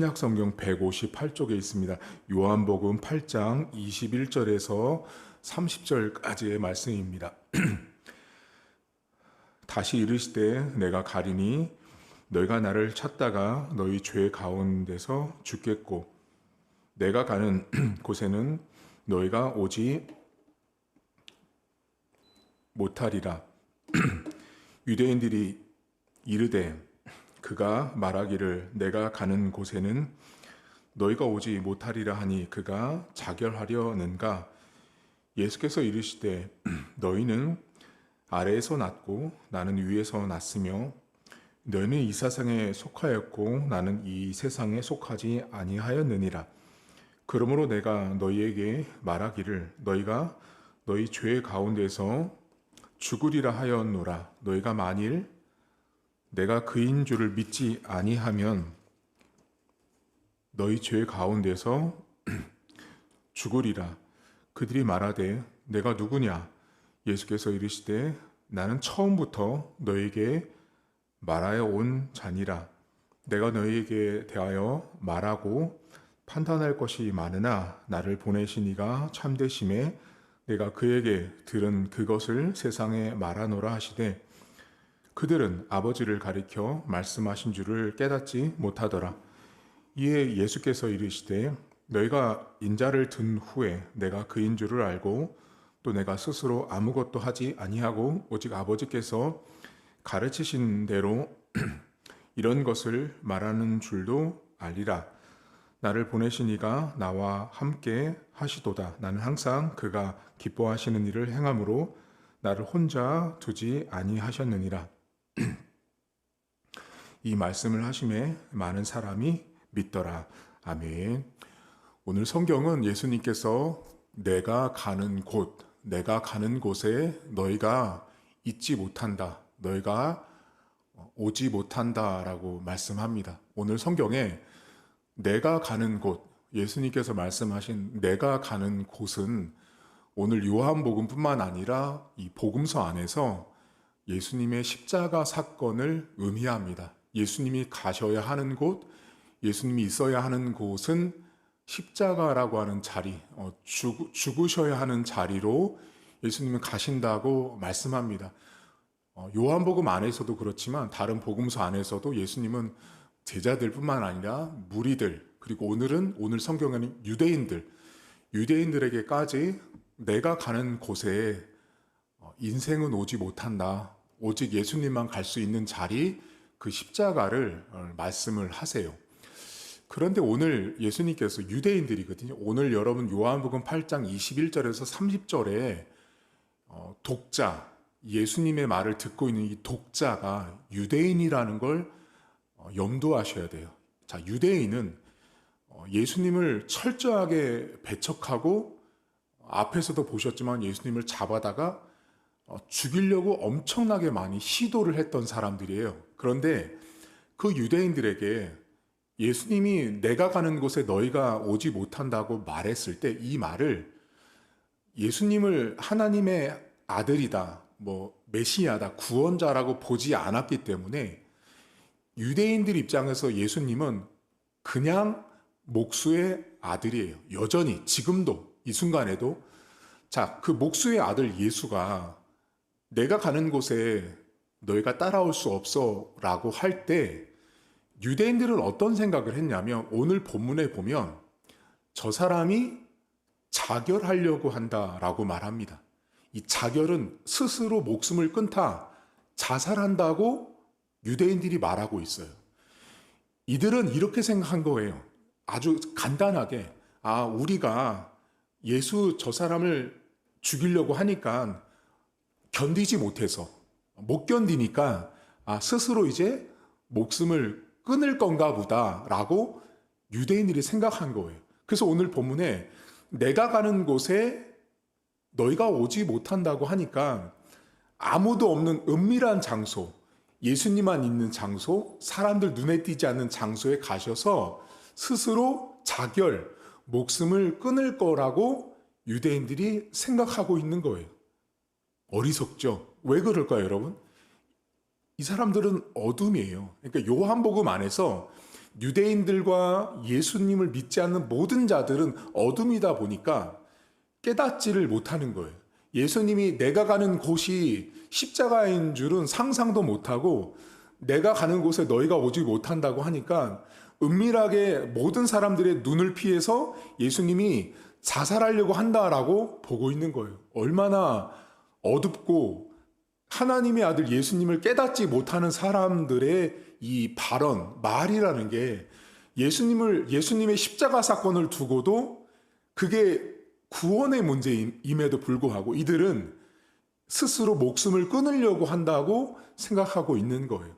신약 성경 158쪽에 있습니다. 요한복음 8장 21절에서 30절까지의 말씀입니다. 다시 이르시되 내가 가리니 너희가 나를 찾다가 너희 죄 가운데서 죽겠고 내가 가는 곳에는 너희가 오지 못하리라. 유대인들이 이르되 그가 말하기를 내가 가는 곳에는 너희가 오지 못하리라 하니 그가 자결하려는가. 예수께서 이르시되 너희는 아래에서 났고 나는 위에서 났으며 너희는 이 세상에 속하였고 나는 이 세상에 속하지 아니하였느니라. 그러므로 내가 너희에게 말하기를 너희가 너희 죄 가운데서 죽으리라 하였노라. 너희가 만일 내가 그인 줄을 믿지 아니하면 너희 죄 가운데서 죽으리라. 그들이 말하되 내가 누구냐? 예수께서 이르시되 나는 처음부터 너에게 말하여 온 자니라. 내가 너희에게 대하여 말하고 판단할 것이 많으나 나를 보내신 이가 참되심에 내가 그에게 들은 그것을 세상에 말하노라 하시되 그들은 아버지를 가리켜 말씀하신 줄을 깨닫지 못하더라. 이에 예수께서 이르시되 너희가 인자를 든 후에 내가 그인 줄을 알고 또 내가 스스로 아무것도 하지 아니하고 오직 아버지께서 가르치신 대로 이런 것을 말하는 줄도 알리라. 나를 보내신 이가 나와 함께 하시도다. 나는 항상 그가 기뻐하시는 일을 행함으로 나를 혼자 두지 아니하셨느니라. 이 말씀을 하심에 많은 사람이 믿더라. 아멘. 오늘 성경은 예수님께서 내가 가는 곳에 너희가 있지 못한다. 너희가 오지 못한다라고 말씀합니다. 오늘 성경에 내가 가는 곳, 예수님께서 말씀하신 내가 가는 곳은 오늘 요한복음뿐만 아니라 이 복음서 안에서 예수님의 십자가 사건을 의미합니다. 예수님이 가셔야 하는 곳, 예수님이 있어야 하는 곳은 십자가라고 하는 자리, 죽으셔야 하는 자리로 예수님은 가신다고 말씀합니다. 요한복음 안에서도 그렇지만 다른 복음서 안에서도 예수님은 제자들뿐만 아니라 무리들, 그리고 오늘 성경에는 유대인들에게까지 내가 가는 곳에 인생은 오지 못한다. 오직 예수님만 갈 수 있는 자리, 그 십자가를 말씀을 하세요. 그런데 오늘 예수님께서 유대인들이거든요. 오늘 여러분 요한복음 8장 21절에서 30절에 독자, 예수님의 말을 듣고 있는 이 독자가 유대인이라는 걸 염두하셔야 돼요. 자, 유대인은 예수님을 철저하게 배척하고 앞에서도 보셨지만 예수님을 잡아다가 죽이려고 엄청나게 많이 시도를 했던 사람들이에요. 그런데 그 유대인들에게 예수님이 내가 가는 곳에 너희가 오지 못한다고 말했을 때 이 말을 예수님을 하나님의 아들이다, 메시아다, 구원자라고 보지 않았기 때문에 유대인들 입장에서 예수님은 그냥 목수의 아들이에요. 여전히 지금도 이 순간에도 자, 그 목수의 아들 예수가 내가 가는 곳에 너희가 따라올 수 없어 라고 할 때 유대인들은 어떤 생각을 했냐면 오늘 본문에 보면 저 사람이 자결하려고 한다라고 말합니다. 이 자결은 스스로 목숨을 끊다, 자살한다고 유대인들이 말하고 있어요. 이들은 이렇게 생각한 거예요. 아주 간단하게 우리가 예수 저 사람을 죽이려고 하니까 견디지 못해서 못 견디니까 스스로 이제 목숨을 끊을 건가 보다라고 유대인들이 생각한 거예요. 그래서 오늘 본문에 내가 가는 곳에 너희가 오지 못한다고 하니까 아무도 없는 은밀한 장소, 예수님만 있는 장소, 사람들 눈에 띄지 않는 장소에 가셔서 스스로 자결, 목숨을 끊을 거라고 유대인들이 생각하고 있는 거예요. 어리석죠? 왜 그럴까요, 여러분? 이 사람들은 어둠이에요. 그러니까 요한복음 안에서 유대인들과 예수님을 믿지 않는 모든 자들은 어둠이다 보니까 깨닫지를 못하는 거예요. 예수님이 내가 가는 곳이 십자가인 줄은 상상도 못하고 내가 가는 곳에 너희가 오지 못한다고 하니까 은밀하게 모든 사람들의 눈을 피해서 예수님이 자살하려고 한다라고 보고 있는 거예요. 얼마나 어둡고 하나님의 아들 예수님을 깨닫지 못하는 사람들의 이 발언, 말이라는 게 예수님의 십자가 사건을 두고도 그게 구원의 문제임에도 불구하고 이들은 스스로 목숨을 끊으려고 한다고 생각하고 있는 거예요.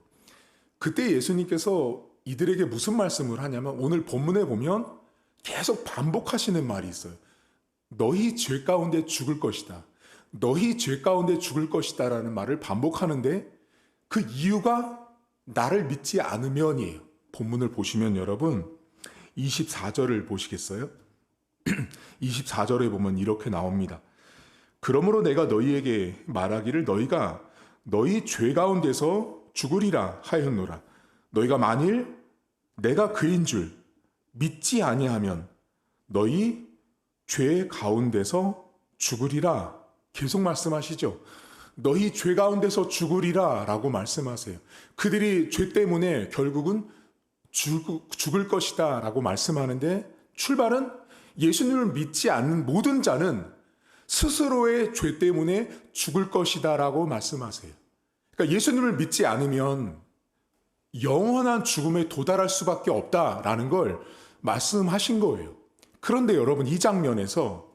그때 예수님께서 이들에게 무슨 말씀을 하냐면 오늘 본문에 보면 계속 반복하시는 말이 있어요. 너희 죄 가운데 죽을 것이다. 너희 죄 가운데 죽을 것이다 라는 말을 반복하는데 그 이유가 나를 믿지 않으면이에요. 본문을 보시면 여러분 24절을 보시겠어요? 24절에 보면 이렇게 나옵니다. 그러므로 내가 너희에게 말하기를 너희가 너희 죄 가운데서 죽으리라 하였노라. 너희가 만일 내가 그인 줄 믿지 아니하면 너희 죄 가운데서 죽으리라. 계속 말씀하시죠. 너희 죄 가운데서 죽으리라 라고 말씀하세요. 그들이 죄 때문에 결국은 죽을 것이다 라고 말씀하는데 출발은 예수님을 믿지 않는 모든 자는 스스로의 죄 때문에 죽을 것이다 라고 말씀하세요. 그러니까 예수님을 믿지 않으면 영원한 죽음에 도달할 수밖에 없다라는 걸 말씀하신 거예요. 그런데 여러분 이 장면에서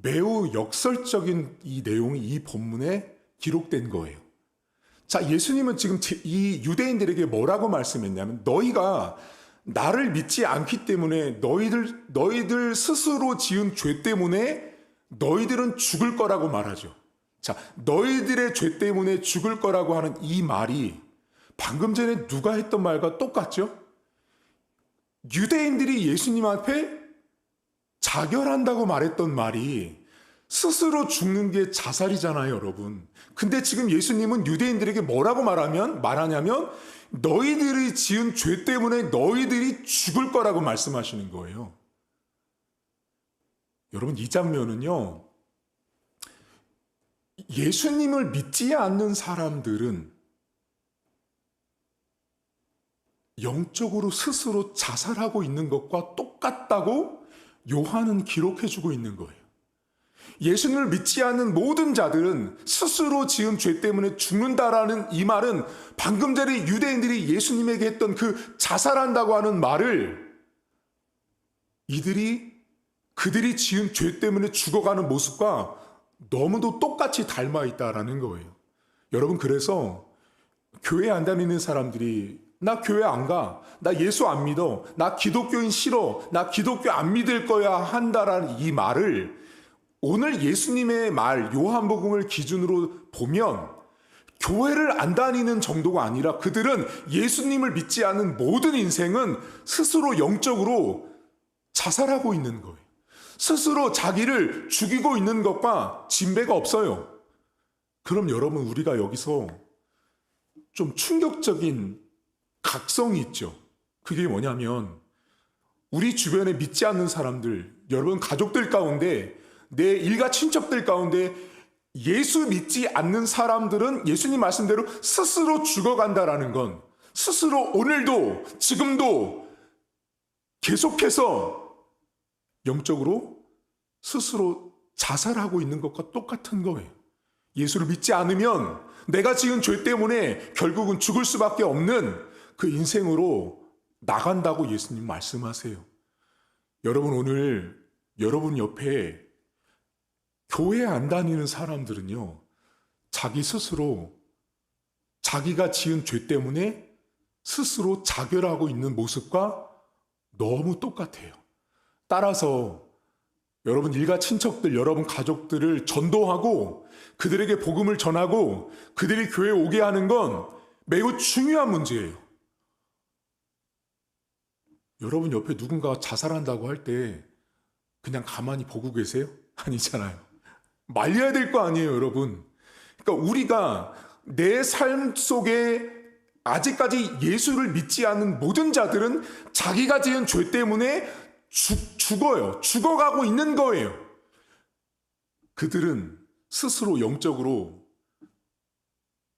매우 역설적인 이 내용이 이 본문에 기록된 거예요. 자, 예수님은 지금 이 유대인들에게 뭐라고 말씀했냐면 너희가 나를 믿지 않기 때문에 너희들 스스로 지은 죄 때문에 너희들은 죽을 거라고 말하죠. 자, 너희들의 죄 때문에 죽을 거라고 하는 이 말이 방금 전에 누가 했던 말과 똑같죠? 유대인들이 예수님 앞에 자결한다고 말했던 말이 스스로 죽는 게 자살이잖아요, 여러분. 근데 지금 예수님은 유대인들에게 뭐라고 말하냐면 너희들이 지은 죄 때문에 너희들이 죽을 거라고 말씀하시는 거예요. 여러분 이 장면은요. 예수님을 믿지 않는 사람들은 영적으로 스스로 자살하고 있는 것과 똑같다고 요한은 기록해주고 있는 거예요. 예수님을 믿지 않는 모든 자들은 스스로 지은 죄 때문에 죽는다라는 이 말은 방금 전에 유대인들이 예수님에게 했던 그 자살한다고 하는 말을 그들이 지은 죄 때문에 죽어가는 모습과 너무도 똑같이 닮아 있다라는 거예요. 여러분 그래서 교회 안 다니는 사람들이 나 교회 안 가, 나 예수 안 믿어, 나 기독교인 싫어, 나 기독교 안 믿을 거야 한다라는 이 말을 오늘 예수님의 말 요한복음을 기준으로 보면 교회를 안 다니는 정도가 아니라 그들은 예수님을 믿지 않는 모든 인생은 스스로 영적으로 자살하고 있는 거예요. 스스로 자기를 죽이고 있는 것과 진배가 없어요. 그럼 여러분 우리가 여기서 좀 충격적인 각성이 있죠. 그게 뭐냐면 우리 주변에 믿지 않는 사람들, 여러분 가족들 가운데 내 일가 친척들 가운데 예수 믿지 않는 사람들은 예수님 말씀대로 스스로 죽어간다라는 건 스스로 오늘도 지금도 계속해서 영적으로 스스로 자살하고 있는 것과 똑같은 거예요. 예수를 믿지 않으면 내가 지은 죄 때문에 결국은 죽을 수밖에 없는 그 인생으로 나간다고 예수님 말씀하세요. 여러분 오늘 여러분 옆에 교회 안 다니는 사람들은요, 자기 스스로 자기가 지은 죄 때문에 스스로 자결하고 있는 모습과 너무 똑같아요. 따라서 여러분 일가 친척들, 여러분 가족들을 전도하고 그들에게 복음을 전하고 그들이 교회에 오게 하는 건 매우 중요한 문제예요. 여러분 옆에 누군가 자살한다고 할 때 그냥 가만히 보고 계세요? 아니잖아요. 말려야 될 거 아니에요, 여러분. 그러니까 우리가 내 삶 속에 아직까지 예수를 믿지 않는 모든 자들은 자기가 지은 죄 때문에 죽어요. 죽어가고 있는 거예요. 그들은 스스로 영적으로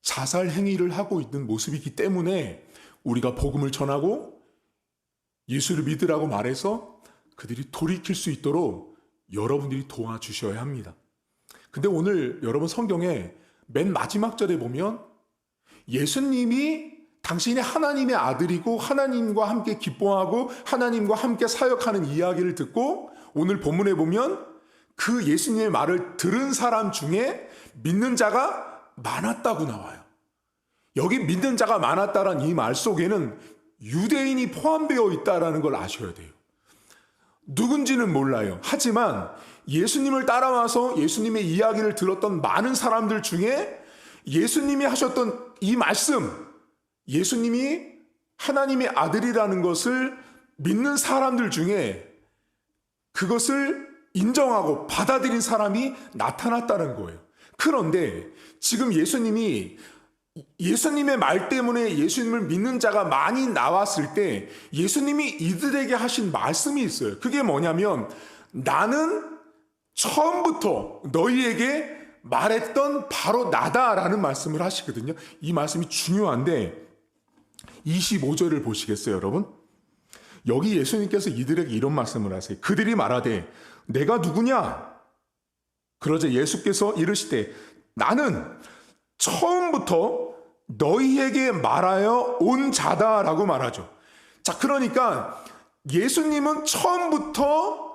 자살 행위를 하고 있는 모습이기 때문에 우리가 복음을 전하고 예수를 믿으라고 말해서 그들이 돌이킬 수 있도록 여러분들이 도와주셔야 합니다. 근데 오늘 여러분 성경에 맨 마지막 절에 보면 예수님이 당신이 하나님의 아들이고 하나님과 함께 기뻐하고 하나님과 함께 사역하는 이야기를 듣고 오늘 본문에 보면 그 예수님의 말을 들은 사람 중에 믿는 자가 많았다고 나와요. 여기 믿는 자가 많았다란 이 말 속에는 유대인이 포함되어 있다는 걸 아셔야 돼요. 누군지는 몰라요. 하지만 예수님을 따라와서 예수님의 이야기를 들었던 많은 사람들 중에 예수님이 하셨던 이 말씀, 예수님이 하나님의 아들이라는 것을 믿는 사람들 중에 그것을 인정하고 받아들인 사람이 나타났다는 거예요. 그런데 지금 예수님의 말 때문에 예수님을 믿는 자가 많이 나왔을 때 예수님이 이들에게 하신 말씀이 있어요. 그게 뭐냐면 나는 처음부터 너희에게 말했던 바로 나다라는 말씀을 하시거든요. 이 말씀이 중요한데 25절을 보시겠어요, 여러분? 여기 예수님께서 이들에게 이런 말씀을 하세요. 그들이 말하되 내가 누구냐? 그러자 예수께서 이르시되 나는 처음부터 너희에게 말하여 온 자다라고 말하죠. 자, 그러니까 예수님은 처음부터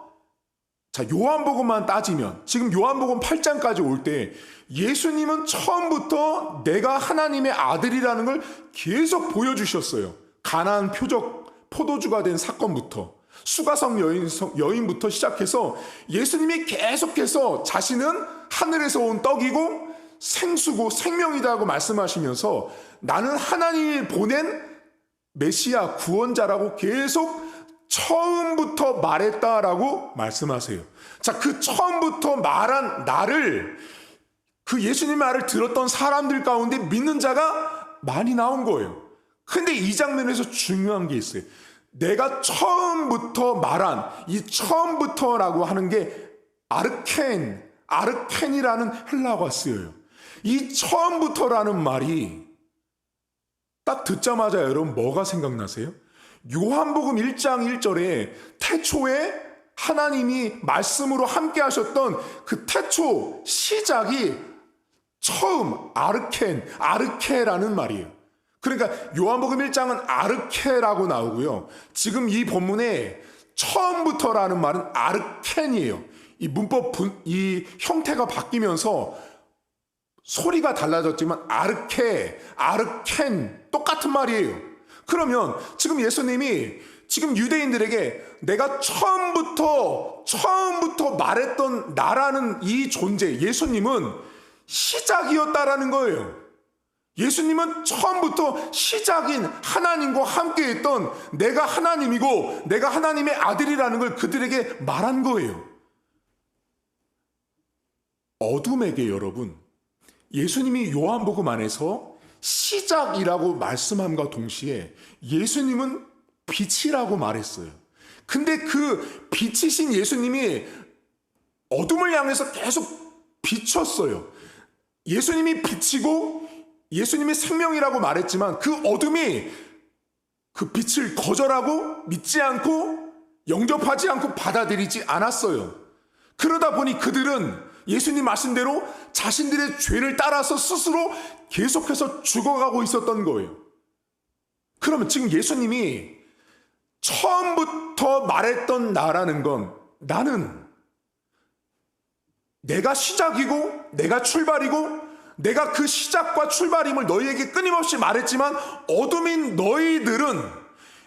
요한복음만 따지면 지금 요한복음 8장까지 올 때 예수님은 처음부터 내가 하나님의 아들이라는 걸 계속 보여주셨어요. 가나안 포도주가 된 사건부터 수가성 여인부터 시작해서 예수님이 계속해서 자신은 하늘에서 온 떡이고 생수고 생명이다고 말씀하시면서 나는 하나님이 보낸 메시아 구원자라고 계속 처음부터 말했다라고 말씀하세요. 자, 그 처음부터 말한 나를 그 예수님의 말을 들었던 사람들 가운데 믿는 자가 많이 나온 거예요. 근데 이 장면에서 중요한 게 있어요. 내가 처음부터 말한 이 처음부터라고 하는 게 아르켄이라는 헬라어가 쓰여요. 이 처음부터라는 말이 딱 듣자마자 여러분 뭐가 생각나세요? 요한복음 1장 1절에 태초에 하나님이 말씀으로 함께 하셨던 그 태초 시작이 처음 아르케라는 말이에요. 그러니까 요한복음 1장은 아르케라고 나오고요. 지금 이 본문에 처음부터라는 말은 아르켄이에요. 이 이 형태가 바뀌면서 소리가 달라졌지만 아르켄 똑같은 말이에요. 그러면 지금 예수님이 지금 유대인들에게 내가 처음부터 말했던 나라는 이 존재 예수님은 시작이었다라는 거예요. 예수님은 처음부터 시작인 하나님과 함께 했던 내가 하나님이고 내가 하나님의 아들이라는 걸 그들에게 말한 거예요. 어둠에게 여러분 예수님이 요한복음 안에서 시작이라고 말씀함과 동시에 예수님은 빛이라고 말했어요. 근데 그 빛이신 예수님이 어둠을 향해서 계속 비쳤어요. 예수님이 빛이고 예수님이 생명이라고 말했지만 그 어둠이 그 빛을 거절하고 믿지 않고 영접하지 않고 받아들이지 않았어요. 그러다 보니 그들은 예수님 말씀대로 자신들의 죄를 따라서 스스로 계속해서 죽어가고 있었던 거예요. 그러면 지금 예수님이 처음부터 말했던 나라는 건 나는 내가 시작이고 내가 출발이고 내가 그 시작과 출발임을 너희에게 끊임없이 말했지만 어둠인 너희들은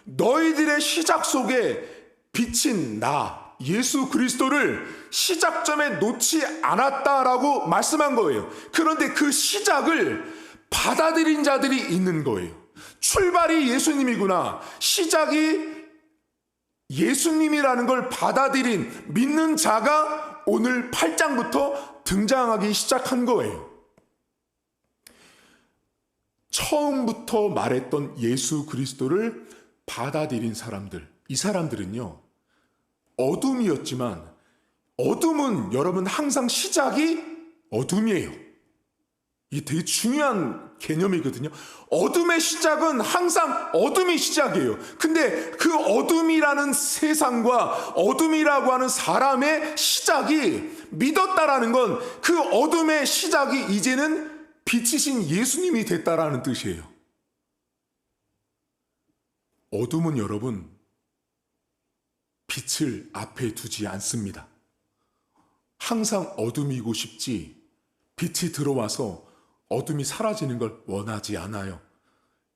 너희들의 시작 속에 비친 나 예수 그리스도를 시작점에 놓지 않았다라고 말씀한 거예요. 그런데 그 시작을 받아들인 자들이 있는 거예요. 출발이 예수님이구나, 시작이 예수님이라는 걸 받아들인 믿는 자가 오늘 8장부터 등장하기 시작한 거예요. 처음부터 말했던 예수 그리스도를 받아들인 사람들, 이 사람들은요, 어둠이었지만 어둠은 여러분 항상 시작이 어둠이에요. 이게 되게 중요한 개념이거든요. 어둠의 시작은 항상 어둠이 시작이에요. 근데 그 어둠이라는 세상과 어둠이라고 하는 사람의 시작이 믿었다라는 건 그 어둠의 시작이 이제는 빛이신 예수님이 됐다라는 뜻이에요. 어둠은 여러분 빛을 앞에 두지 않습니다. 항상 어둠이고 싶지 빛이 들어와서 어둠이 사라지는 걸 원하지 않아요.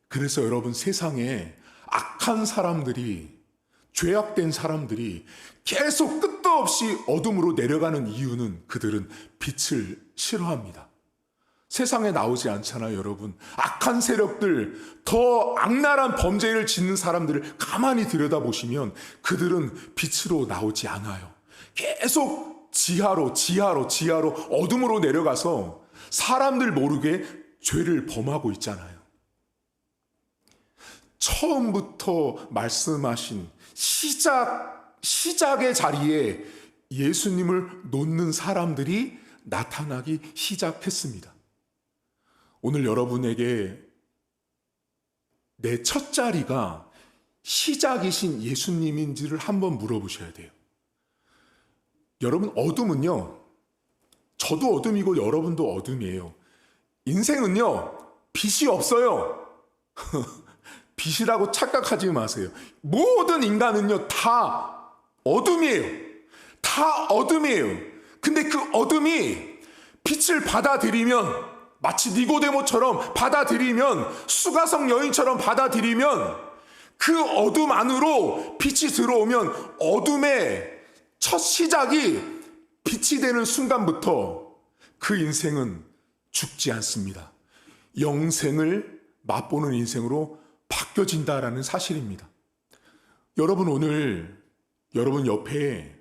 그래서 여러분 세상에 악한 사람들이, 죄악된 사람들이 계속 끝도 없이 어둠으로 내려가는 이유는 그들은 빛을 싫어합니다. 세상에 나오지 않잖아요, 여러분. 악한 세력들, 더 악랄한 범죄를 짓는 사람들을 가만히 들여다보시면 그들은 빛으로 나오지 않아요. 계속 지하로 어둠으로 내려가서 사람들 모르게 죄를 범하고 있잖아요. 처음부터 말씀하신 시작의 자리에 예수님을 놓는 사람들이 나타나기 시작했습니다. 오늘 여러분에게 내 첫 자리가 시작이신 예수님인지를 한번 물어보셔야 돼요. 여러분, 어둠은요, 저도 어둠이고 여러분도 어둠이에요. 인생은요, 빛이 없어요. 빛이라고 착각하지 마세요. 모든 인간은요, 다 어둠이에요. 다 어둠이에요. 근데 그 어둠이 빛을 받아들이면, 마치 니고데모처럼 받아들이면, 수가성 여인처럼 받아들이면, 그 어둠 안으로 빛이 들어오면 어둠의 첫 시작이 빛이 되는 순간부터 그 인생은 죽지 않습니다. 영생을 맛보는 인생으로 바뀌어진다라는 사실입니다. 여러분, 오늘 여러분 옆에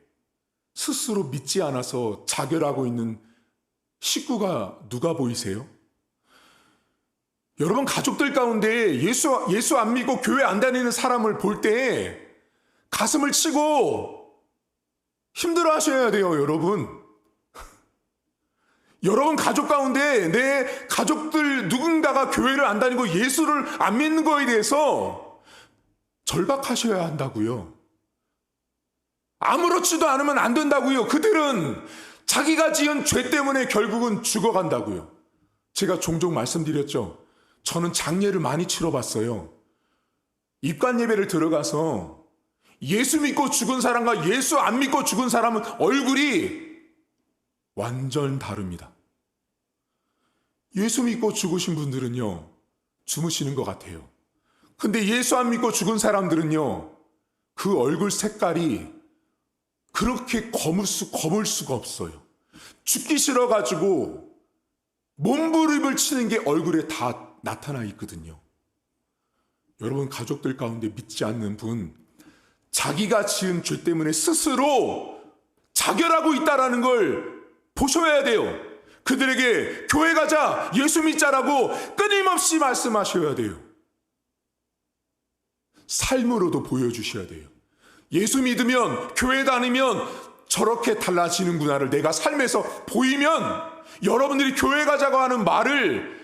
스스로 믿지 않아서 자결하고 있는 식구가 누가 보이세요? 여러분 가족들 가운데 예수 안 믿고 교회 안 다니는 사람을 볼 때 가슴을 치고 힘들어 하셔야 돼요, 여러분. 여러분 가족 가운데 내 가족들 누군가가 교회를 안 다니고 예수를 안 믿는 거에 대해서 절박하셔야 한다고요. 아무렇지도 않으면 안 된다고요. 그들은 자기가 지은 죄 때문에 결국은 죽어간다고요. 제가 종종 말씀드렸죠. 저는 장례를 많이 치러봤어요. 입관 예배를 들어가서 예수 믿고 죽은 사람과 예수 안 믿고 죽은 사람은 얼굴이 완전 다릅니다. 예수 믿고 죽으신 분들은요, 주무시는 것 같아요. 근데 예수 안 믿고 죽은 사람들은요, 그 얼굴 색깔이 그렇게 검을 수가 없어요. 죽기 싫어가지고 몸부림을 치는 게 얼굴에 다 나타나 있거든요. 여러분 가족들 가운데 믿지 않는 분, 자기가 지은 죄 때문에 스스로 자결하고 있다라는 걸 보셔야 돼요. 그들에게 교회 가자, 예수 믿자라고 끊임없이 말씀하셔야 돼요. 삶으로도 보여주셔야 돼요. 예수 믿으면, 교회 다니면 저렇게 달라지는구나를 내가 삶에서 보이면 여러분들이 교회 가자고 하는 말을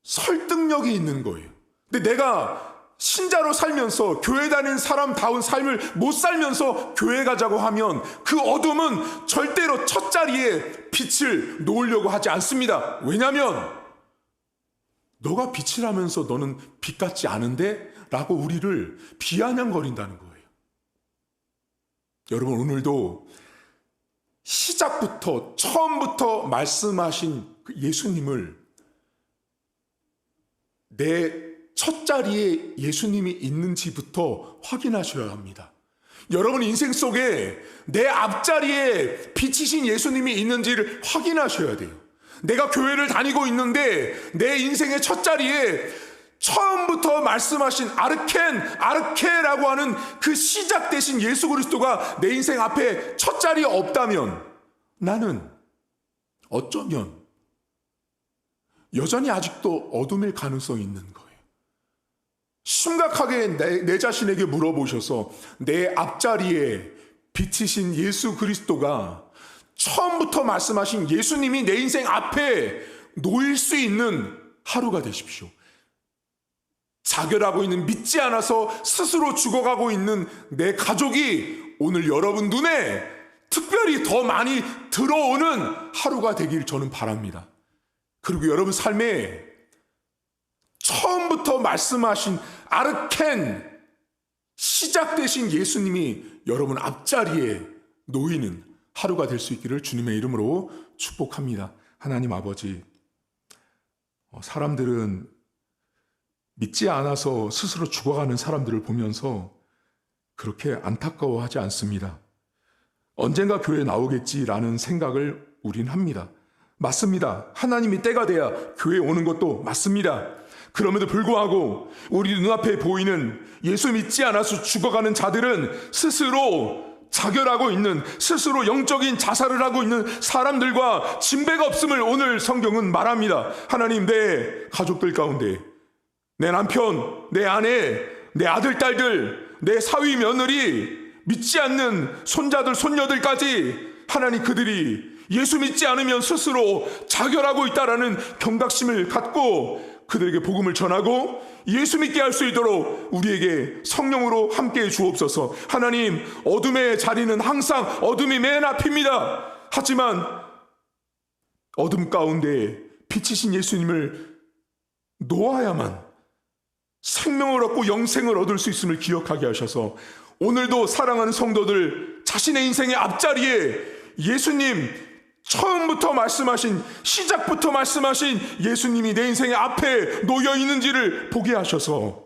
설득력이 있는 거예요. 근데 내가 신자로 살면서 교회 다니는 사람다운 삶을 못 살면서 교회 가자고 하면 그 어둠은 절대로 첫 자리에 빛을 놓으려고 하지 않습니다. 왜냐하면 너가 빛이라면서 너는 빛 같지 않은데? 라고 우리를 비아냥거린다는 거예요. 여러분 오늘도 시작부터 처음부터 말씀하신 그 예수님을 내 첫 자리에 예수님이 있는지부터 확인하셔야 합니다. 여러분 인생 속에 내 앞자리에 빛이신 예수님이 있는지를 확인하셔야 돼요. 내가 교회를 다니고 있는데 내 인생의 첫 자리에 처음부터 말씀하신 아르케라고 하는 그 시작 되신 예수 그리스도가 내 인생 앞에 첫 자리에 없다면 나는 어쩌면 여전히 아직도 어둠일 가능성이 있는 거예요. 심각하게 내 자신에게 물어보셔서 내 앞자리에 빛이신 예수 그리스도가 처음부터 말씀하신 예수님이 내 인생 앞에 놓일 수 있는 하루가 되십시오. 자결하고 있는, 믿지 않아서 스스로 죽어가고 있는 내 가족이 오늘 여러분 눈에 특별히 더 많이 들어오는 하루가 되길 저는 바랍니다. 그리고 여러분 삶에 처음부터 말씀하신 아르켄 시작되신 예수님이 여러분 앞자리에 놓이는 하루가 될 수 있기를 주님의 이름으로 축복합니다. 하나님 아버지, 사람들은 믿지 않아서 스스로 죽어가는 사람들을 보면서 그렇게 안타까워하지 않습니다. 언젠가 교회에 나오겠지라는 생각을 우린 합니다. 맞습니다. 하나님이 때가 돼야 교회에 오는 것도 맞습니다. 그럼에도 불구하고 우리 눈앞에 보이는 예수 믿지 않아서 죽어가는 자들은 스스로 자결하고 있는, 스스로 영적인 자살을 하고 있는 사람들과 진배가 없음을 오늘 성경은 말합니다. 하나님, 내 가족들 가운데 내 남편, 내 아내, 내 아들, 딸들, 내 사위, 며느리, 믿지 않는 손자들, 손녀들까지 하나님 그들이 예수 믿지 않으면 스스로 자결하고 있다라는 경각심을 갖고 그들에게 복음을 전하고 예수 믿게 할 수 있도록 우리에게 성령으로 함께해 주옵소서. 하나님, 어둠의 자리는 항상 어둠이 맨 앞입니다. 하지만 어둠 가운데 빛이신 예수님을 놓아야만 생명을 얻고 영생을 얻을 수 있음을 기억하게 하셔서 오늘도 사랑하는 성도들 자신의 인생의 앞자리에 예수님 처음부터 말씀하신, 시작부터 말씀하신 예수님이 내 인생의 앞에 놓여 있는지를 보게 하셔서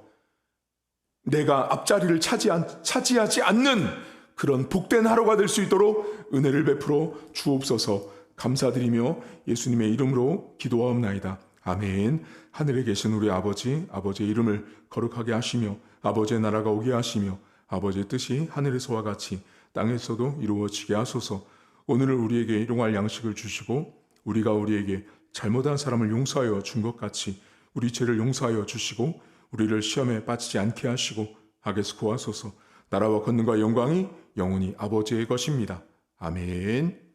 내가 앞자리를 차지하지 않는 그런 복된 하루가 될 수 있도록 은혜를 베풀어 주옵소서. 감사드리며 예수님의 이름으로 기도하옵나이다. 아멘. 하늘에 계신 우리 아버지, 아버지의 이름을 거룩하게 하시며 아버지의 나라가 오게 하시며 아버지의 뜻이 하늘에서와 같이 땅에서도 이루어지게 하소서. 오늘을 우리에게 일용할 양식을 주시고 우리가 우리에게 잘못한 사람을 용서하여 준 것 같이 우리 죄를 용서하여 주시고 우리를 시험에 빠지지 않게 하시고 악에서 구하소서. 나라와 권능과 영광이 영원히 아버지의 것입니다. 아멘.